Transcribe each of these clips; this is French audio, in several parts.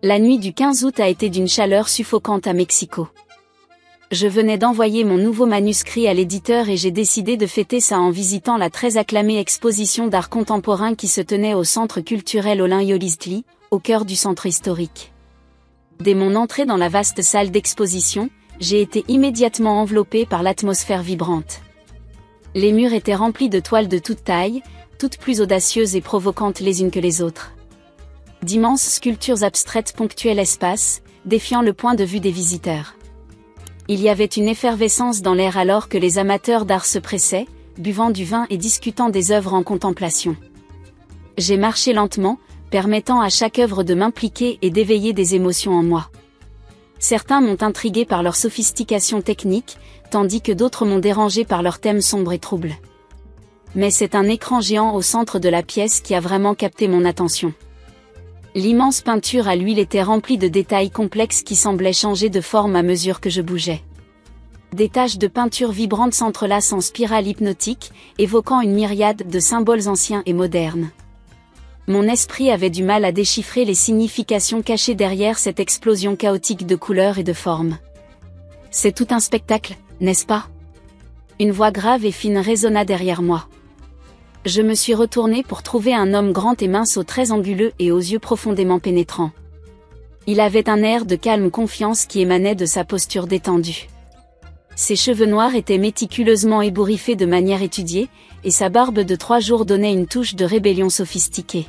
La nuit du 15 août a été d'une chaleur suffocante à Mexico. Je venais d'envoyer mon nouveau manuscrit à l'éditeur et j'ai décidé de fêter ça en visitant la très acclamée exposition d'art contemporain qui se tenait au Centre culturel Olin-Yolistli, au cœur du centre historique. Dès mon entrée dans la vaste salle d'exposition, j'ai été immédiatement enveloppée par l'atmosphère vibrante. Les murs étaient remplis de toiles de toute taille, toutes plus audacieuses et provocantes les unes que les autres. D'immenses sculptures abstraites ponctuaient l'espace, défiant le point de vue des visiteurs. Il y avait une effervescence dans l'air alors que les amateurs d'art se pressaient, buvant du vin et discutant des œuvres en contemplation. J'ai marché lentement, permettant à chaque œuvre de m'impliquer et d'éveiller des émotions en moi. Certains m'ont intrigué par leur sophistication technique, tandis que d'autres m'ont dérangé par leurs thèmes sombres et troubles. Mais c'est un écran géant au centre de la pièce qui a vraiment capté mon attention. L'immense peinture à l'huile était remplie de détails complexes qui semblaient changer de forme à mesure que je bougeais. Des taches de peinture vibrantes s'entrelacent en spirale hypnotique, évoquant une myriade de symboles anciens et modernes. Mon esprit avait du mal à déchiffrer les significations cachées derrière cette explosion chaotique de couleurs et de formes. C'est tout un spectacle, n'est-ce pas ? Une voix grave et fine résonna derrière moi. Je me suis retournée pour trouver un homme grand et mince aux traits anguleux et aux yeux profondément pénétrants. Il avait un air de calme confiance qui émanait de sa posture détendue. Ses cheveux noirs étaient méticuleusement ébouriffés de manière étudiée, et sa barbe de 3 jours donnait une touche de rébellion sophistiquée.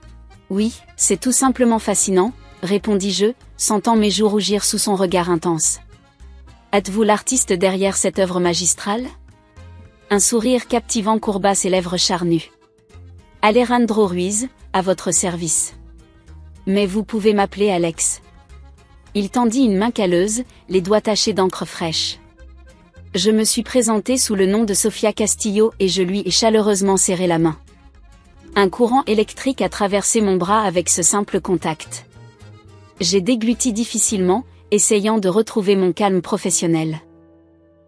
« Oui, c'est tout simplement fascinant », répondis-je, sentant mes joues rougir sous son regard intense. « Êtes-vous l'artiste derrière cette œuvre magistrale ?» Un sourire captivant courba ses lèvres charnues. « Alejandro Ruiz, à votre service. Mais vous pouvez m'appeler Alex. » Il tendit une main calleuse, les doigts tachés d'encre fraîche. Je me suis présentée sous le nom de Sofia Castillo et je lui ai chaleureusement serré la main. Un courant électrique a traversé mon bras avec ce simple contact. J'ai dégluti difficilement, essayant de retrouver mon calme professionnel.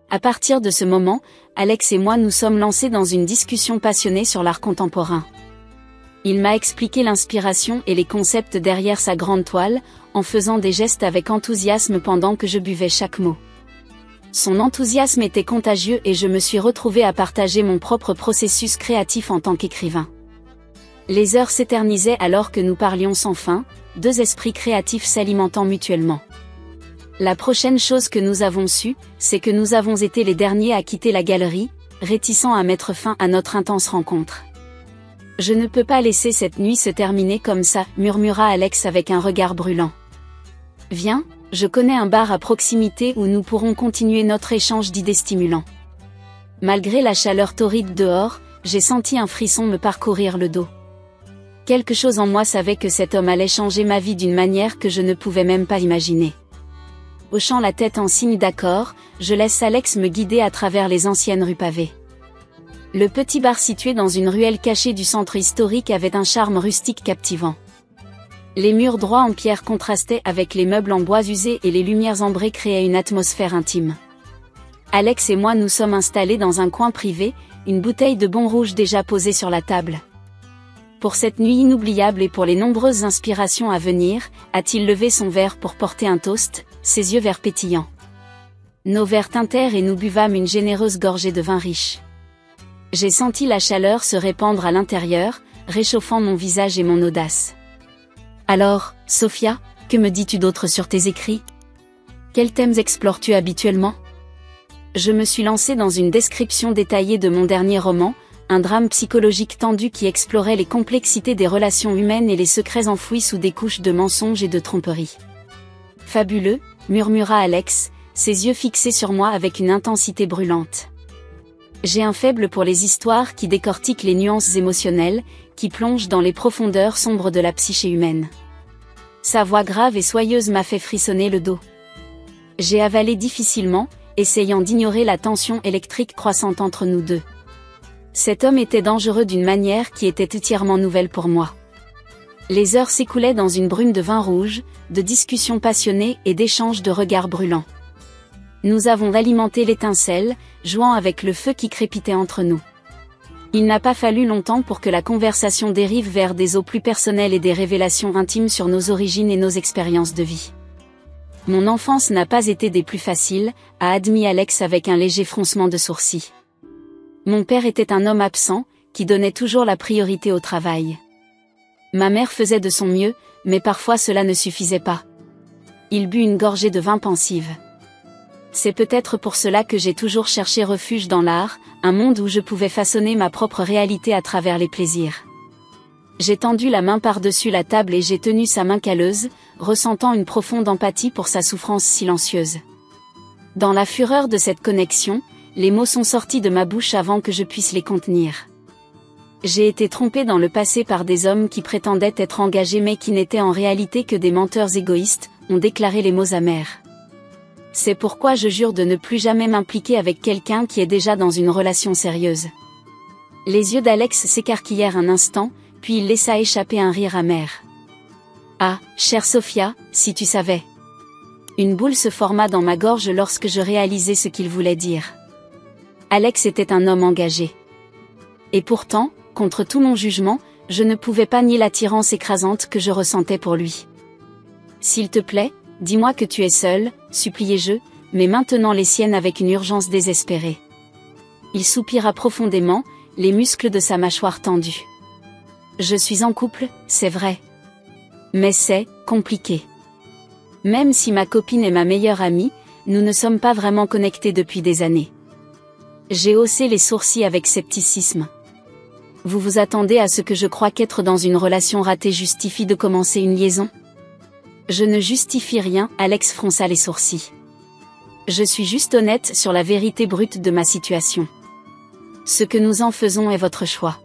À partir de ce moment, Alex et moi nous sommes lancés dans une discussion passionnée sur l'art contemporain. Il m'a expliqué l'inspiration et les concepts derrière sa grande toile, en faisant des gestes avec enthousiasme pendant que je buvais chaque mot. Son enthousiasme était contagieux et je me suis retrouvée à partager mon propre processus créatif en tant qu'écrivain. Les heures s'éternisaient alors que nous parlions sans fin, 2 esprits créatifs s'alimentant mutuellement. La prochaine chose que nous avons su, c'est que nous avons été les derniers à quitter la galerie, réticents à mettre fin à notre intense rencontre. « Je ne peux pas laisser cette nuit se terminer comme ça », murmura Alex avec un regard brûlant. « Viens, je connais un bar à proximité où nous pourrons continuer notre échange d'idées stimulants. » Malgré la chaleur torride dehors, j'ai senti un frisson me parcourir le dos. Quelque chose en moi savait que cet homme allait changer ma vie d'une manière que je ne pouvais même pas imaginer. Hochant la tête en signe d'accord, je laisse Alex me guider à travers les anciennes rues pavées. Le petit bar situé dans une ruelle cachée du centre historique avait un charme rustique captivant. Les murs droits en pierre contrastaient avec les meubles en bois usés et les lumières ambrées créaient une atmosphère intime. Alex et moi nous sommes installés dans un coin privé, une bouteille de bon rouge déjà posée sur la table. Pour cette nuit inoubliable et pour les nombreuses inspirations à venir, a-t-il levé son verre pour porter un toast, ses yeux verts pétillants. Nos verres tintèrent et nous buvâmes une généreuse gorgée de vin riche. J'ai senti la chaleur se répandre à l'intérieur, réchauffant mon visage et mon audace. Alors, Sofia, que me dis-tu d'autre sur tes écrits ? Quels thèmes explores-tu habituellement ? Je me suis lancée dans une description détaillée de mon dernier roman, un drame psychologique tendu qui explorait les complexités des relations humaines et les secrets enfouis sous des couches de mensonges et de tromperies. Fabuleux, murmura Alex, ses yeux fixés sur moi avec une intensité brûlante. J'ai un faible pour les histoires qui décortiquent les nuances émotionnelles, qui plongent dans les profondeurs sombres de la psyché humaine. Sa voix grave et soyeuse m'a fait frissonner le dos. J'ai avalé difficilement, essayant d'ignorer la tension électrique croissante entre nous deux. Cet homme était dangereux d'une manière qui était entièrement nouvelle pour moi. Les heures s'écoulaient dans une brume de vin rouge, de discussions passionnées et d'échanges de regards brûlants. Nous avons alimenté l'étincelle, jouant avec le feu qui crépitait entre nous. Il n'a pas fallu longtemps pour que la conversation dérive vers des eaux plus personnelles et des révélations intimes sur nos origines et nos expériences de vie. Mon enfance n'a pas été des plus faciles, a admis Alex avec un léger froncement de sourcils. Mon père était un homme absent, qui donnait toujours la priorité au travail. Ma mère faisait de son mieux, mais parfois cela ne suffisait pas. Il but une gorgée de vin pensive. C'est peut-être pour cela que j'ai toujours cherché refuge dans l'art, un monde où je pouvais façonner ma propre réalité à travers les plaisirs. J'ai tendu la main par-dessus la table et j'ai tenu sa main calleuse, ressentant une profonde empathie pour sa souffrance silencieuse. Dans la fureur de cette connexion, les mots sont sortis de ma bouche avant que je puisse les contenir. J'ai été trompée dans le passé par des hommes qui prétendaient être engagés mais qui n'étaient en réalité que des menteurs égoïstes, ont déclaré les mots amers. C'est pourquoi je jure de ne plus jamais m'impliquer avec quelqu'un qui est déjà dans une relation sérieuse. Les yeux d'Alex s'écarquillèrent un instant, puis il laissa échapper un rire amer. Ah, chère Sophia, si tu savais. Une boule se forma dans ma gorge lorsque je réalisai ce qu'il voulait dire. Alex était un homme engagé. Et pourtant, contre tout mon jugement, je ne pouvais pas nier l'attirance écrasante que je ressentais pour lui. S'il te plaît, dis-moi que tu es seule, suppliai-je, mais maintenant les siennes avec une urgence désespérée. Il soupira profondément, les muscles de sa mâchoire tendus. Je suis en couple, c'est vrai. Mais c'est compliqué. Même si ma copine est ma meilleure amie, nous ne sommes pas vraiment connectés depuis des années. J'ai haussé les sourcils avec scepticisme. Vous vous attendez à ce que je croie qu'être dans une relation ratée justifie de commencer une liaison ? Je ne justifie rien, Alex fronça les sourcils. Je suis juste honnête sur la vérité brute de ma situation. Ce que nous en faisons est votre choix.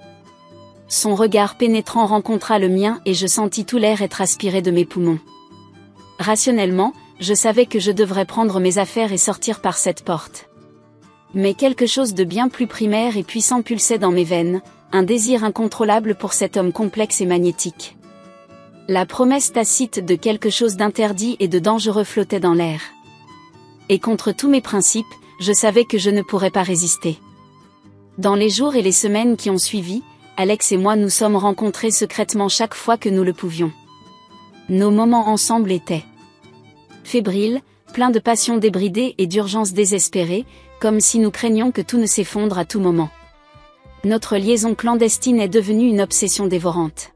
Son regard pénétrant rencontra le mien et je sentis tout l'air être aspiré de mes poumons. Rationnellement, je savais que je devrais prendre mes affaires et sortir par cette porte. Mais quelque chose de bien plus primaire et puissant pulsait dans mes veines, un désir incontrôlable pour cet homme complexe et magnétique. La promesse tacite de quelque chose d'interdit et de dangereux flottait dans l'air. Et contre tous mes principes, je savais que je ne pourrais pas résister. Dans les jours et les semaines qui ont suivi, Alex et moi nous sommes rencontrés secrètement chaque fois que nous le pouvions. Nos moments ensemble étaient fébriles, pleins de passion débridée et d'urgence désespérée, comme si nous craignions que tout ne s'effondre à tout moment. Notre liaison clandestine est devenue une obsession dévorante.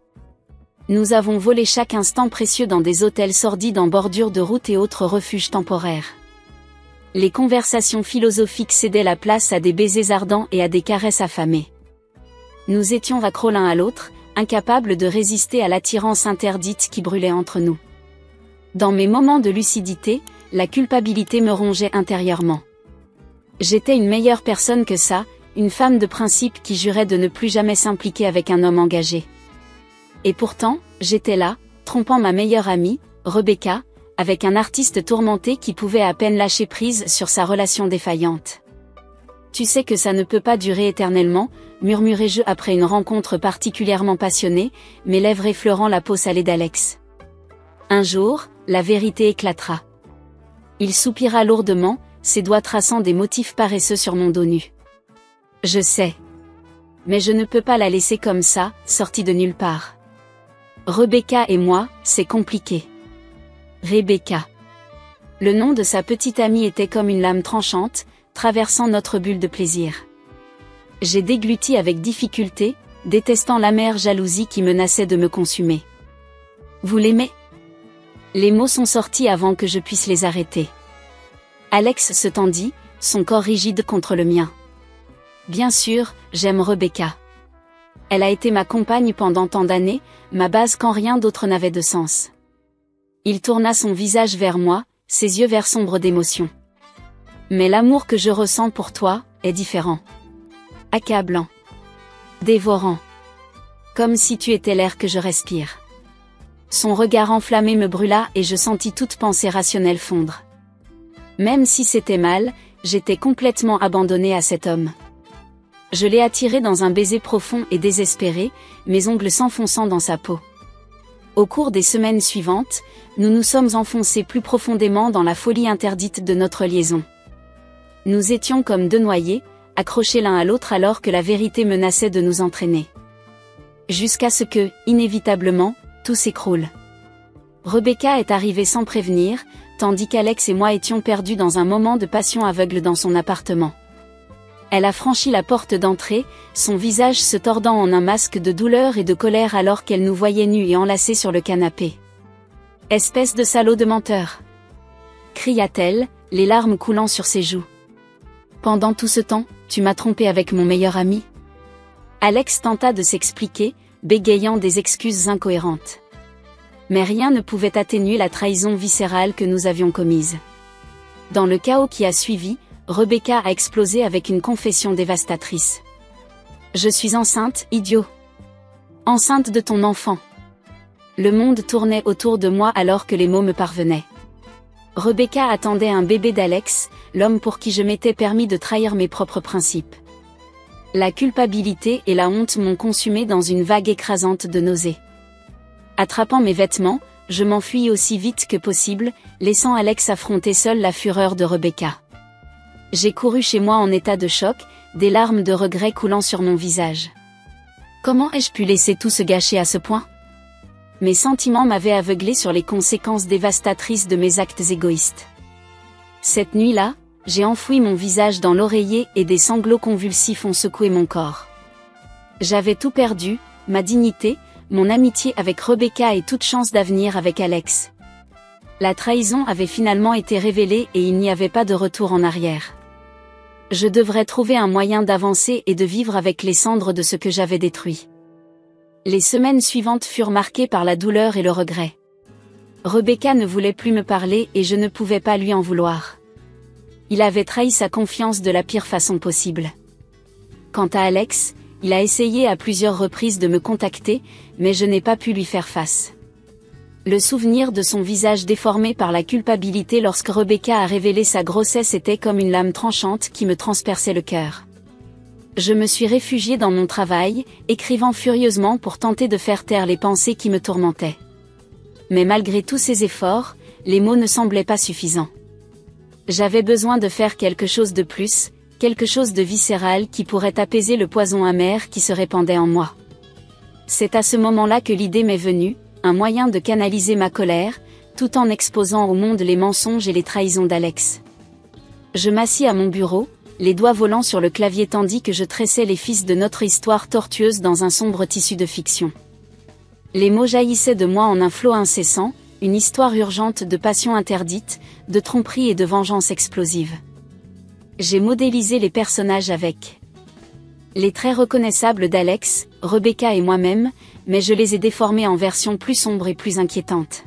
Nous avons volé chaque instant précieux dans des hôtels sordides en bordure de route et autres refuges temporaires. Les conversations philosophiques cédaient la place à des baisers ardents et à des caresses affamées. Nous étions accros l'un à l'autre, incapables de résister à l'attirance interdite qui brûlait entre nous. Dans mes moments de lucidité, la culpabilité me rongeait intérieurement. J'étais une meilleure personne que ça, une femme de principe qui jurait de ne plus jamais s'impliquer avec un homme engagé. Et pourtant, j'étais là, trompant ma meilleure amie, Rebecca, avec un artiste tourmenté qui pouvait à peine lâcher prise sur sa relation défaillante. Tu sais que ça ne peut pas durer éternellement, murmurai-je après une rencontre particulièrement passionnée, mes lèvres effleurant la peau salée d'Alex. Un jour, la vérité éclatera. Il soupira lourdement, ses doigts traçant des motifs paresseux sur mon dos nu. Je sais. Mais je ne peux pas la laisser comme ça, sortie de nulle part. Rebecca et moi, c'est compliqué. Rebecca. Le nom de sa petite amie était comme une lame tranchante, traversant notre bulle de plaisir. J'ai dégluti avec difficulté, détestant l'amère jalousie qui menaçait de me consumer. Vous l'aimez ? Les mots sont sortis avant que je puisse les arrêter. Alex se tendit, son corps rigide contre le mien. Bien sûr, j'aime Rebecca. Elle a été ma compagne pendant tant d'années, ma base quand rien d'autre n'avait de sens. Il tourna son visage vers moi, ses yeux verts sombres d'émotion. Mais l'amour que je ressens pour toi, est différent. Accablant. Dévorant. Comme si tu étais l'air que je respire. Son regard enflammé me brûla et je sentis toute pensée rationnelle fondre. Même si c'était mal, j'étais complètement abandonnée à cet homme. Je l'ai attiré dans un baiser profond et désespéré, mes ongles s'enfonçant dans sa peau. Au cours des semaines suivantes, nous nous sommes enfoncés plus profondément dans la folie interdite de notre liaison. Nous étions comme deux noyés, accrochés l'un à l'autre alors que la vérité menaçait de nous entraîner. Jusqu'à ce que, inévitablement, tout s'écroule. Rebecca est arrivée sans prévenir, tandis qu'Alex et moi étions perdus dans un moment de passion aveugle dans son appartement. Elle a franchi la porte d'entrée, son visage se tordant en un masque de douleur et de colère alors qu'elle nous voyait nus et enlacés sur le canapé. « Espèce de salaud de menteur !» cria-t-elle, les larmes coulant sur ses joues. « Pendant tout ce temps, tu m'as trompé avec mon meilleur ami ?» Alex tenta de s'expliquer, bégayant des excuses incohérentes. Mais rien ne pouvait atténuer la trahison viscérale que nous avions commise. Dans le chaos qui a suivi, Rebecca a explosé avec une confession dévastatrice. « Je suis enceinte, idiot. Enceinte de ton enfant. » Le monde tournait autour de moi alors que les mots me parvenaient. Rebecca attendait un bébé d'Alex, l'homme pour qui je m'étais permis de trahir mes propres principes. La culpabilité et la honte m'ont consumé dans une vague écrasante de nausées. Attrapant mes vêtements, je m'enfuis aussi vite que possible, laissant Alex affronter seul la fureur de Rebecca. J'ai couru chez moi en état de choc, des larmes de regret coulant sur mon visage. Comment ai-je pu laisser tout se gâcher à ce point ? Mes sentiments m'avaient aveuglé sur les conséquences dévastatrices de mes actes égoïstes. Cette nuit-là, j'ai enfoui mon visage dans l'oreiller et des sanglots convulsifs ont secoué mon corps. J'avais tout perdu, ma dignité, mon amitié avec Rebecca et toute chance d'avenir avec Alex. La trahison avait finalement été révélée et il n'y avait pas de retour en arrière. Je devrais trouver un moyen d'avancer et de vivre avec les cendres de ce que j'avais détruit. Les semaines suivantes furent marquées par la douleur et le regret. Rebecca ne voulait plus me parler et je ne pouvais pas lui en vouloir. Il avait trahi sa confiance de la pire façon possible. Quant à Alex, il a essayé à plusieurs reprises de me contacter, mais je n'ai pas pu lui faire face. Le souvenir de son visage déformé par la culpabilité lorsque Rebecca a révélé sa grossesse était comme une lame tranchante qui me transperçait le cœur. Je me suis réfugiée dans mon travail, écrivant furieusement pour tenter de faire taire les pensées qui me tourmentaient. Mais malgré tous ces efforts, les mots ne semblaient pas suffisants. J'avais besoin de faire quelque chose de plus, quelque chose de viscéral qui pourrait apaiser le poison amer qui se répandait en moi. C'est à ce moment-là que l'idée m'est venue, un moyen de canaliser ma colère, tout en exposant au monde les mensonges et les trahisons d'Alex. Je m'assis à mon bureau, les doigts volants sur le clavier tandis que je tressais les fils de notre histoire tortueuse dans un sombre tissu de fiction. Les mots jaillissaient de moi en un flot incessant, une histoire urgente de passion interdite, de tromperie et de vengeance explosive. J'ai modélisé les personnages avec les traits reconnaissables d'Alex, Rebecca et moi-même, mais je les ai déformés en versions plus sombres et plus inquiétantes.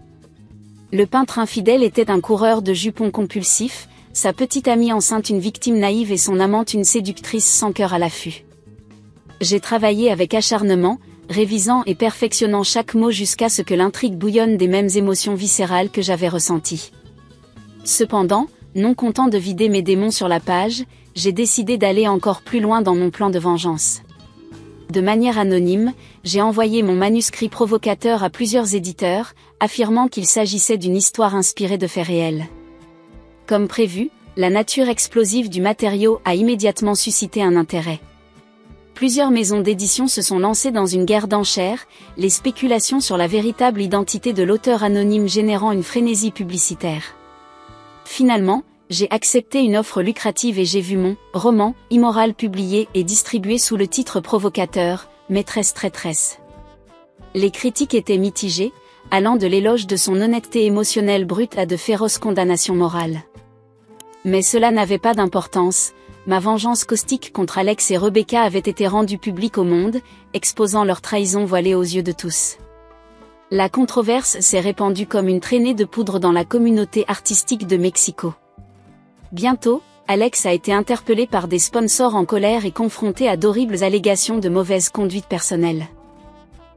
Le peintre infidèle était un coureur de jupons compulsif, sa petite amie enceinte une victime naïve et son amante une séductrice sans cœur à l'affût. J'ai travaillé avec acharnement, révisant et perfectionnant chaque mot jusqu'à ce que l'intrigue bouillonne des mêmes émotions viscérales que j'avais ressenties. Cependant, non content de vider mes démons sur la page, j'ai décidé d'aller encore plus loin dans mon plan de vengeance. De manière anonyme, j'ai envoyé mon manuscrit provocateur à plusieurs éditeurs, affirmant qu'il s'agissait d'une histoire inspirée de faits réels. Comme prévu, la nature explosive du matériau a immédiatement suscité un intérêt. Plusieurs maisons d'édition se sont lancées dans une guerre d'enchères, les spéculations sur la véritable identité de l'auteur anonyme générant une frénésie publicitaire. Finalement, j'ai accepté une offre lucrative et j'ai vu mon roman immoral publié et distribué sous le titre provocateur, Maîtresse traîtresse. Les critiques étaient mitigées, allant de l'éloge de son honnêteté émotionnelle brute à de féroces condamnations morales. Mais cela n'avait pas d'importance, ma vengeance caustique contre Alex et Rebecca avait été rendue publique au monde, exposant leur trahison voilée aux yeux de tous. La controverse s'est répandue comme une traînée de poudre dans la communauté artistique de Mexico. Bientôt, Alex a été interpellé par des sponsors en colère et confronté à d'horribles allégations de mauvaise conduite personnelle.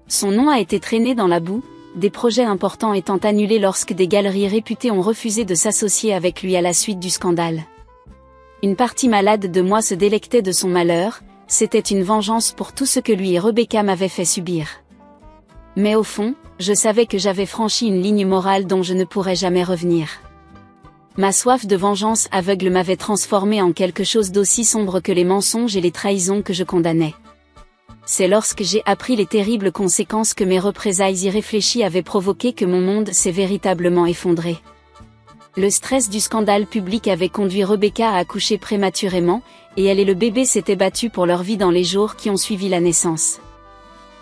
Son nom a été traîné dans la boue, des projets importants étant annulés lorsque des galeries réputées ont refusé de s'associer avec lui à la suite du scandale. Une partie malade de moi se délectait de son malheur, c'était une vengeance pour tout ce que lui et Rebecca m'avaient fait subir. Mais au fond, je savais que j'avais franchi une ligne morale dont je ne pourrais jamais revenir. Ma soif de vengeance aveugle m'avait transformé en quelque chose d'aussi sombre que les mensonges et les trahisons que je condamnais. C'est lorsque j'ai appris les terribles conséquences que mes représailles irréfléchies avaient provoquées que mon monde s'est véritablement effondré. Le stress du scandale public avait conduit Rebecca à accoucher prématurément, et elle et le bébé s'étaient battus pour leur vie dans les jours qui ont suivi la naissance.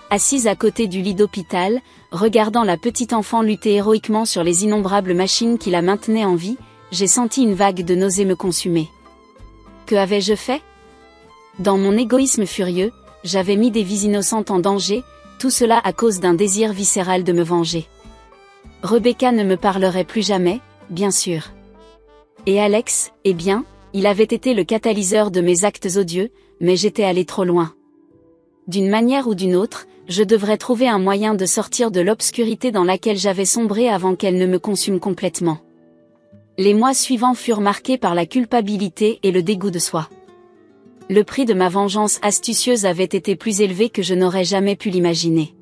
Assise à côté du lit d'hôpital, regardant la petite enfant lutter héroïquement sur les innombrables machines qui la maintenaient en vie, j'ai senti une vague de nausée me consumer. Que avais-je fait? Dans mon égoïsme furieux, j'avais mis des vies innocentes en danger, tout cela à cause d'un désir viscéral de me venger. Rebecca ne me parlerait plus jamais, bien sûr. Et Alex, eh bien, il avait été le catalyseur de mes actes odieux, mais j'étais allé trop loin. D'une manière ou d'une autre, je devrais trouver un moyen de sortir de l'obscurité dans laquelle j'avais sombré avant qu'elle ne me consume complètement. Les mois suivants furent marqués par la culpabilité et le dégoût de soi. Le prix de ma vengeance astucieuse avait été plus élevé que je n'aurais jamais pu l'imaginer.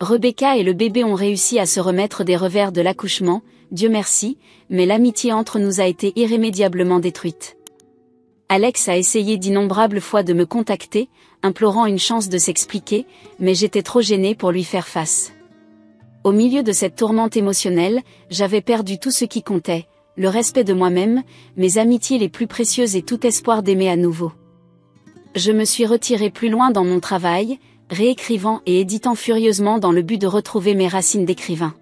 Rebecca et le bébé ont réussi à se remettre des revers de l'accouchement, Dieu merci, mais l'amitié entre nous a été irrémédiablement détruite. Alex a essayé d'innombrables fois de me contacter, implorant une chance de s'expliquer, mais j'étais trop gênée pour lui faire face. Au milieu de cette tourmente émotionnelle, j'avais perdu tout ce qui comptait, le respect de moi-même, mes amitiés les plus précieuses et tout espoir d'aimer à nouveau. Je me suis retirée plus loin dans mon travail, réécrivant et éditant furieusement dans le but de retrouver mes racines d'écrivain.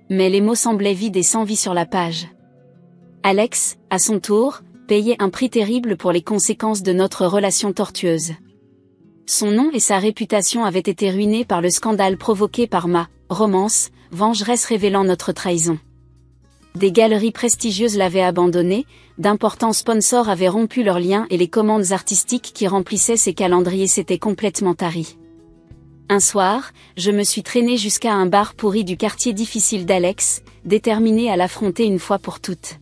Mais les mots semblaient vides et sans vie sur la page. Alex, à son tour, payait un prix terrible pour les conséquences de notre relation tortueuse. Son nom et sa réputation avaient été ruinés par le scandale provoqué par ma romance, vengeresse révélant notre trahison. Des galeries prestigieuses l'avaient abandonné, d'importants sponsors avaient rompu leurs liens et les commandes artistiques qui remplissaient ses calendriers s'étaient complètement taries. Un soir, je me suis traînée jusqu'à un bar pourri du quartier difficile d'Alex, déterminée à l'affronter une fois pour toutes.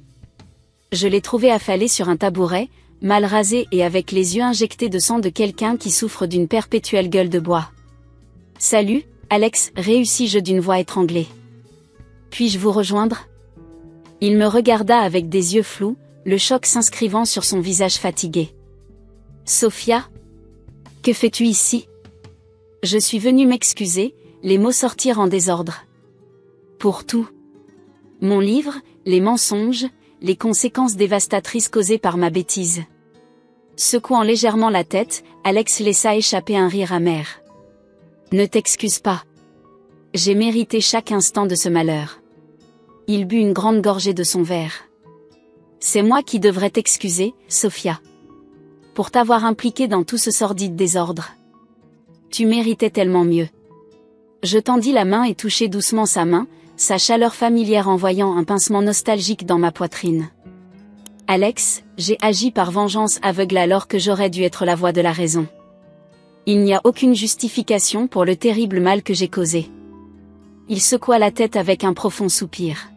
Je l'ai trouvé affalé sur un tabouret, mal rasé et avec les yeux injectés de sang de quelqu'un qui souffre d'une perpétuelle gueule de bois. « Salut, Alex » réussis-je d'une voix étranglée. « Puis-je vous rejoindre ?» Il me regarda avec des yeux flous, le choc s'inscrivant sur son visage fatigué. « Sophia ? Que fais-tu ici ? » Je suis venue m'excuser, les mots sortirent en désordre. Pour tout. Mon livre, les mensonges, les conséquences dévastatrices causées par ma bêtise. Secouant légèrement la tête, Alex laissa échapper un rire amer. Ne t'excuse pas. J'ai mérité chaque instant de ce malheur. Il but une grande gorgée de son verre. C'est moi qui devrais t'excuser, Sophia. Pour t'avoir impliquée dans tout ce sordide désordre. Tu méritais tellement mieux. Je tendis la main et touchai doucement sa main, sa chaleur familière envoyant un pincement nostalgique dans ma poitrine. Alex, j'ai agi par vengeance aveugle alors que j'aurais dû être la voix de la raison. Il n'y a aucune justification pour le terrible mal que j'ai causé. Il secoua la tête avec un profond soupir.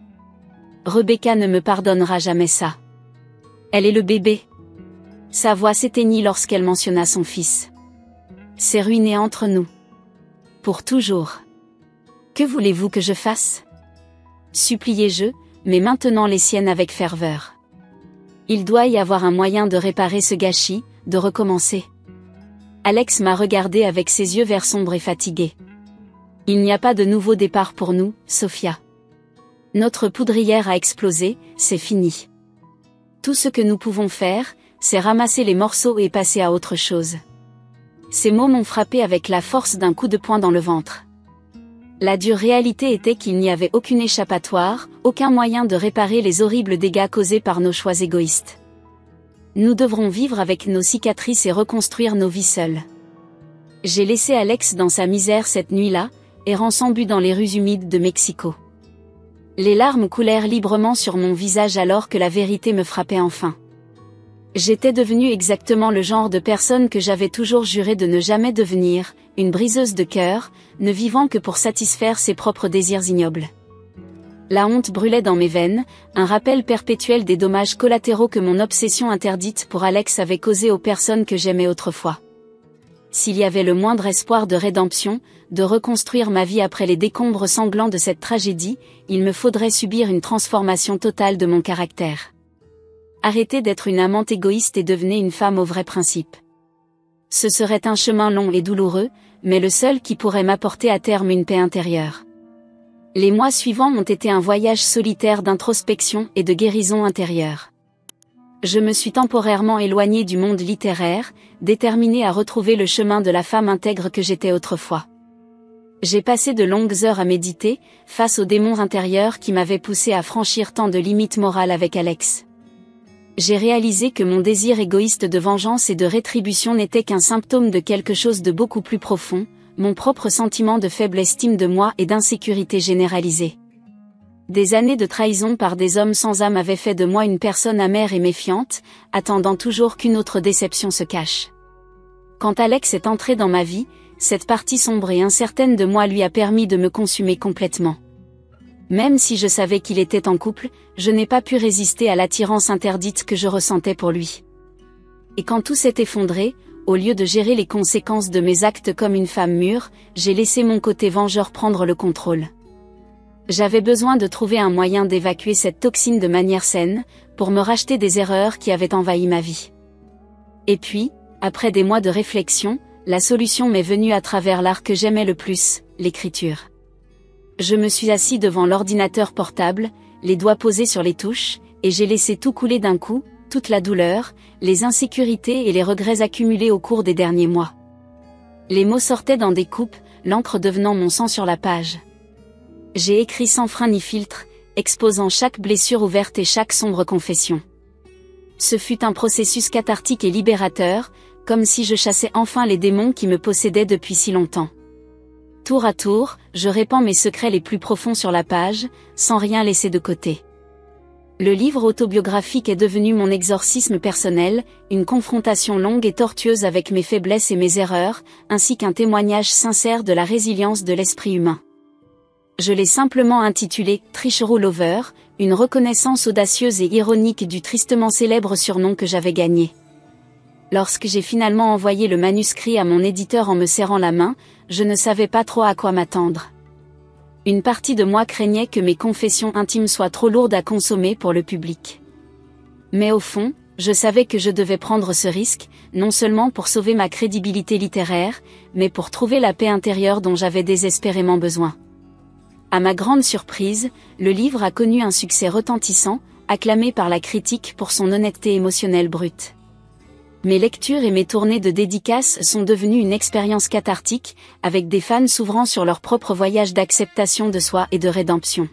Rebecca ne me pardonnera jamais ça. Elle est le bébé. Sa voix s'éteignit lorsqu'elle mentionna son fils. C'est ruiné entre nous. Pour toujours. Que voulez-vous que je fasse ? Suppliai-je, mais maintenant les siennes avec ferveur. Il doit y avoir un moyen de réparer ce gâchis, de recommencer. Alex m'a regardé avec ses yeux verts sombres et fatigués. Il n'y a pas de nouveau départ pour nous, Sophia. Notre poudrière a explosé, c'est fini. Tout ce que nous pouvons faire, c'est ramasser les morceaux et passer à autre chose. Ces mots m'ont frappé avec la force d'un coup de poing dans le ventre. La dure réalité était qu'il n'y avait aucune échappatoire, aucun moyen de réparer les horribles dégâts causés par nos choix égoïstes. Nous devrons vivre avec nos cicatrices et reconstruire nos vies seules. J'ai laissé Alex dans sa misère cette nuit-là, errant sans but dans les rues humides de Mexico. Les larmes coulèrent librement sur mon visage alors que la vérité me frappait enfin. J'étais devenue exactement le genre de personne que j'avais toujours juré de ne jamais devenir, une briseuse de cœur, ne vivant que pour satisfaire ses propres désirs ignobles. La honte brûlait dans mes veines, un rappel perpétuel des dommages collatéraux que mon obsession interdite pour Alex avait causés aux personnes que j'aimais autrefois. s'il y avait le moindre espoir de rédemption, de reconstruire ma vie après les décombres sanglants de cette tragédie, il me faudrait subir une transformation totale de mon caractère. Arrêter d'être une amante égoïste et devenir une femme au vrai principe. Ce serait un chemin long et douloureux, mais le seul qui pourrait m'apporter à terme une paix intérieure. Les mois suivants ont été un voyage solitaire d'introspection et de guérison intérieure. Je me suis temporairement éloignée du monde littéraire, déterminée à retrouver le chemin de la femme intègre que j'étais autrefois. J'ai passé de longues heures à méditer, face aux démons intérieurs qui m'avaient poussé à franchir tant de limites morales avec Alex. J'ai réalisé que mon désir égoïste de vengeance et de rétribution n'était qu'un symptôme de quelque chose de beaucoup plus profond, mon propre sentiment de faible estime de moi et d'insécurité généralisée. Des années de trahison par des hommes sans âme avaient fait de moi une personne amère et méfiante, attendant toujours qu'une autre déception se cache. Quand Alex est entré dans ma vie, cette partie sombre et incertaine de moi lui a permis de me consumer complètement. Même si je savais qu'il était en couple, je n'ai pas pu résister à l'attirance interdite que je ressentais pour lui. Et quand tout s'est effondré, au lieu de gérer les conséquences de mes actes comme une femme mûre, j'ai laissé mon côté vengeur prendre le contrôle. J'avais besoin de trouver un moyen d'évacuer cette toxine de manière saine, pour me racheter des erreurs qui avaient envahi ma vie. Et puis, après des mois de réflexion, la solution m'est venue à travers l'art que j'aimais le plus, l'écriture. Je me suis assis devant l'ordinateur portable, les doigts posés sur les touches, et j'ai laissé tout couler d'un coup, toute la douleur, les insécurités et les regrets accumulés au cours des derniers mois. Les mots sortaient dans des coupes, l'encre devenant mon sang sur la page. J'ai écrit sans frein ni filtre, exposant chaque blessure ouverte et chaque sombre confession. Ce fut un processus cathartique et libérateur, comme si je chassais enfin les démons qui me possédaient depuis si longtemps. Tour à tour, je répands mes secrets les plus profonds sur la page, sans rien laisser de côté. Le livre autobiographique est devenu mon exorcisme personnel, une confrontation longue et tortueuse avec mes faiblesses et mes erreurs, ainsi qu'un témoignage sincère de la résilience de l'esprit humain. Je l'ai simplement intitulé « Treacherous Lover », une reconnaissance audacieuse et ironique du tristement célèbre surnom que j'avais gagné. Lorsque j'ai finalement envoyé le manuscrit à mon éditeur en me serrant la main, je ne savais pas trop à quoi m'attendre. Une partie de moi craignait que mes confessions intimes soient trop lourdes à consommer pour le public. Mais au fond, je savais que je devais prendre ce risque, non seulement pour sauver ma crédibilité littéraire, mais pour trouver la paix intérieure dont j'avais désespérément besoin. À ma grande surprise, le livre a connu un succès retentissant, acclamé par la critique pour son honnêteté émotionnelle brute. Mes lectures et mes tournées de dédicaces sont devenues une expérience cathartique, avec des fans s'ouvrant sur leur propre voyage d'acceptation de soi et de rédemption.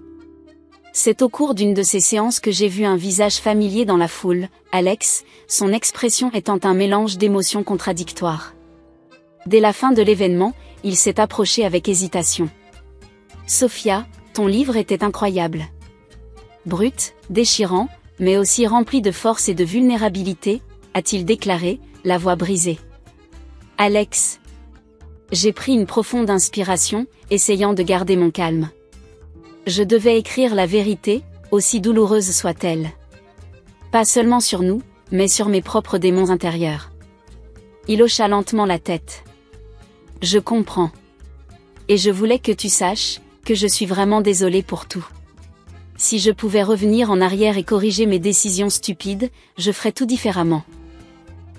C'est au cours d'une de ces séances que j'ai vu un visage familier dans la foule, Alex, son expression étant un mélange d'émotions contradictoires. Dès la fin de l'événement, il s'est approché avec hésitation. « Sophia, ton livre était incroyable. Brut, déchirant, mais aussi rempli de force et de vulnérabilité, a-t-il déclaré, la voix brisée. Alex. J'ai pris une profonde inspiration, essayant de garder mon calme. Je devais écrire la vérité, aussi douloureuse soit-elle. Pas seulement sur nous, mais sur mes propres démons intérieurs. Il hocha lentement la tête. Je comprends. Et je voulais que tu saches, que je suis vraiment désolée pour tout. Si je pouvais revenir en arrière et corriger mes décisions stupides, je ferais tout différemment.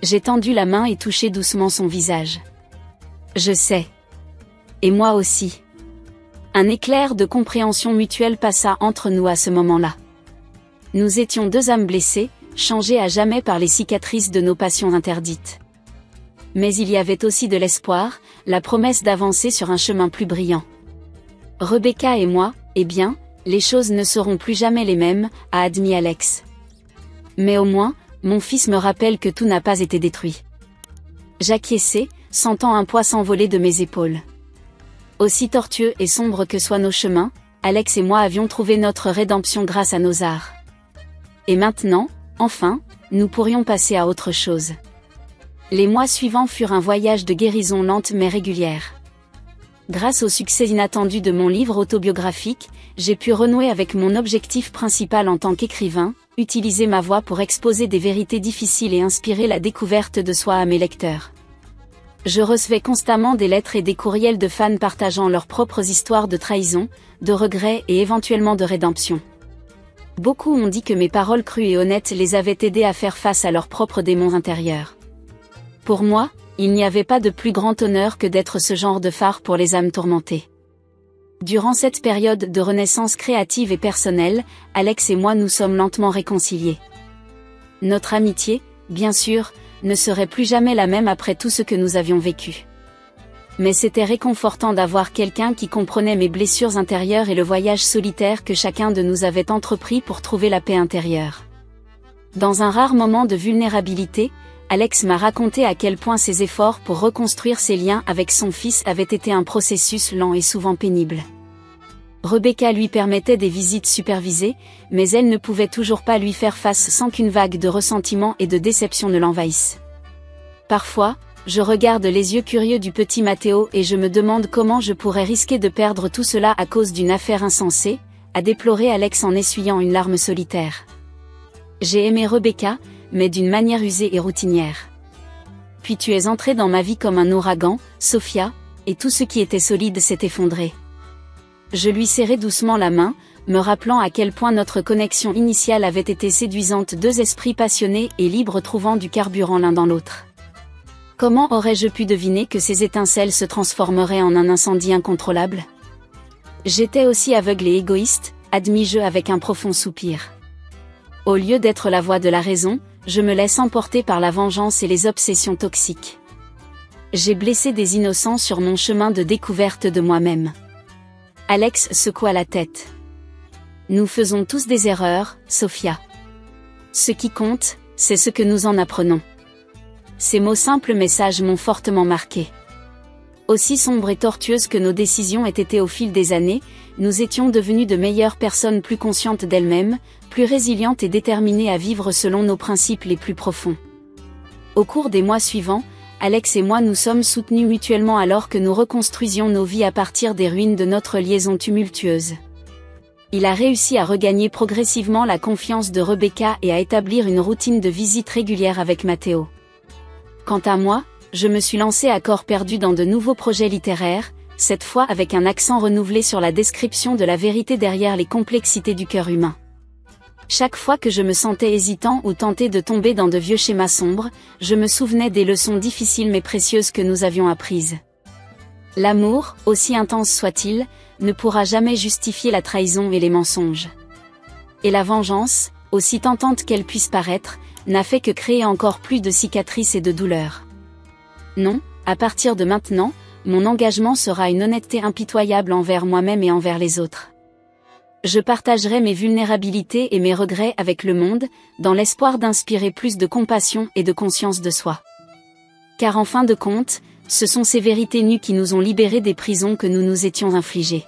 J'ai tendu la main et touché doucement son visage. Je sais. Et moi aussi. Un éclair de compréhension mutuelle passa entre nous à ce moment-là. Nous étions deux âmes blessées, changées à jamais par les cicatrices de nos passions interdites. Mais il y avait aussi de l'espoir, la promesse d'avancer sur un chemin plus brillant. Rebecca et moi, eh bien, les choses ne seront plus jamais les mêmes, a admis Alex. Mais au moins, mon fils me rappelle que tout n'a pas été détruit. J'acquiesçai, sentant un poids s'envoler de mes épaules. Aussi tortueux et sombres que soient nos chemins, Alex et moi avions trouvé notre rédemption grâce à nos arts. Et maintenant, enfin, nous pourrions passer à autre chose. Les mois suivants furent un voyage de guérison lente mais régulière. Grâce au succès inattendu de mon livre autobiographique, j'ai pu renouer avec mon objectif principal en tant qu'écrivain, utiliser ma voix pour exposer des vérités difficiles et inspirer la découverte de soi à mes lecteurs. Je recevais constamment des lettres et des courriels de fans partageant leurs propres histoires de trahison, de regrets et éventuellement de rédemption. Beaucoup ont dit que mes paroles crues et honnêtes les avaient aidés à faire face à leurs propres démons intérieurs. Pour moi, il n'y avait pas de plus grand honneur que d'être ce genre de phare pour les âmes tourmentées. Durant cette période de renaissance créative et personnelle, Alex et moi nous sommes lentement réconciliés. Notre amitié, bien sûr, ne serait plus jamais la même après tout ce que nous avions vécu. Mais c'était réconfortant d'avoir quelqu'un qui comprenait mes blessures intérieures et le voyage solitaire que chacun de nous avait entrepris pour trouver la paix intérieure. Dans un rare moment de vulnérabilité, Alex m'a raconté à quel point ses efforts pour reconstruire ses liens avec son fils avaient été un processus lent et souvent pénible. Rebecca lui permettait des visites supervisées, mais elle ne pouvait toujours pas lui faire face sans qu'une vague de ressentiment et de déception ne l'envahisse. Parfois, je regarde les yeux curieux du petit Matteo et je me demande comment je pourrais risquer de perdre tout cela à cause d'une affaire insensée, a déploré Alex en essuyant une larme solitaire. J'ai aimé Rebecca, mais d'une manière usée et routinière. Puis tu es entrée dans ma vie comme un ouragan, Sophia, et tout ce qui était solide s'est effondré. Je lui serrai doucement la main, me rappelant à quel point notre connexion initiale avait été séduisante, deux esprits passionnés et libres trouvant du carburant l'un dans l'autre. Comment aurais-je pu deviner que ces étincelles se transformeraient en un incendie incontrôlable? J'étais aussi aveugle et égoïste, admis-je avec un profond soupir. Au lieu d'être la voix de la raison, je me laisse emporter par la vengeance et les obsessions toxiques. J'ai blessé des innocents sur mon chemin de découverte de moi-même. Alex secoua la tête. Nous faisons tous des erreurs, Sophia. Ce qui compte, c'est ce que nous en apprenons. Ces mots simples messages m'ont fortement marqué. Aussi sombres et tortueuses que nos décisions aient été au fil des années, nous étions devenus de meilleures personnes plus conscientes d'elles-mêmes, plus résilientes et déterminées à vivre selon nos principes les plus profonds. Au cours des mois suivants, Alex et moi nous sommes soutenus mutuellement alors que nous reconstruisions nos vies à partir des ruines de notre liaison tumultueuse. Il a réussi à regagner progressivement la confiance de Rebecca et à établir une routine de visite régulière avec Matteo. Quant à moi, je me suis lancée à corps perdu dans de nouveaux projets littéraires, cette fois avec un accent renouvelé sur la description de la vérité derrière les complexités du cœur humain. Chaque fois que je me sentais hésitant ou tenté de tomber dans de vieux schémas sombres, je me souvenais des leçons difficiles mais précieuses que nous avions apprises. L'amour, aussi intense soit-il, ne pourra jamais justifier la trahison et les mensonges. Et la vengeance, aussi tentante qu'elle puisse paraître, n'a fait que créer encore plus de cicatrices et de douleurs. Non, à partir de maintenant, mon engagement sera une honnêteté impitoyable envers moi-même et envers les autres. Je partagerai mes vulnérabilités et mes regrets avec le monde, dans l'espoir d'inspirer plus de compassion et de conscience de soi. Car en fin de compte, ce sont ces vérités nues qui nous ont libérés des prisons que nous nous étions infligées.